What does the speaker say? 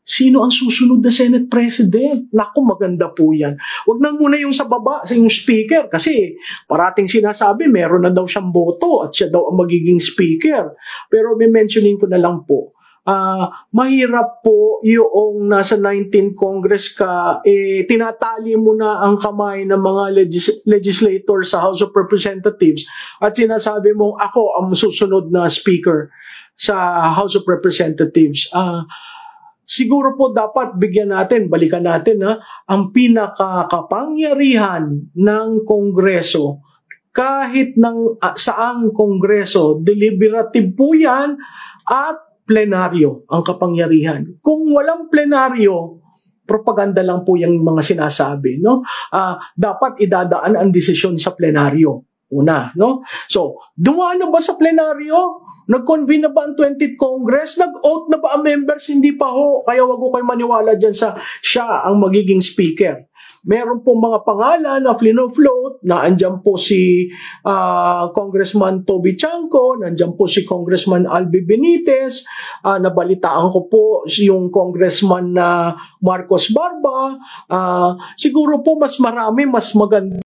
Sino ang susunod na Senate President? Naku, maganda po yan. Huwag na muna yung sa baba, sa yung speaker. Kasi parating sinasabi, meron na daw siyang boto at siya daw ang magiging speaker. Pero may mentioning ko na lang po. Mahirap po yung nasa 19th Congress ka, tinatali mo na ang kamay ng mga legislator sa House of Representatives at sinasabi mong ako ang susunod na speaker sa House of Representatives. Siguro po dapat bigyan natin, balikan natin ang pinakakapangyarihan ng Kongreso. Kahit ng saang Kongreso, deliberative po yan at plenaryo ang kapangyarihan. Kung walang plenaryo, propaganda lang po yung mga sinasabi. No? Dapat idadaan ang desisyon sa plenaryo. Una, no? So, dumaan na ba sa plenaryo? Nag-convene na ba ang 20th Congress? Nag-oath na ba ang members? Hindi pa ho. Kaya wag ko kayo maniwala dyan sa siya ang magiging speaker. Meron po mga pangalan na flino-float, na andyan po si Congressman Toby Chanco, nandyan po si Congressman Albi Benitez, nabalitaan ko po yung Congressman Marcos Barba. Siguro po mas marami, mas maganda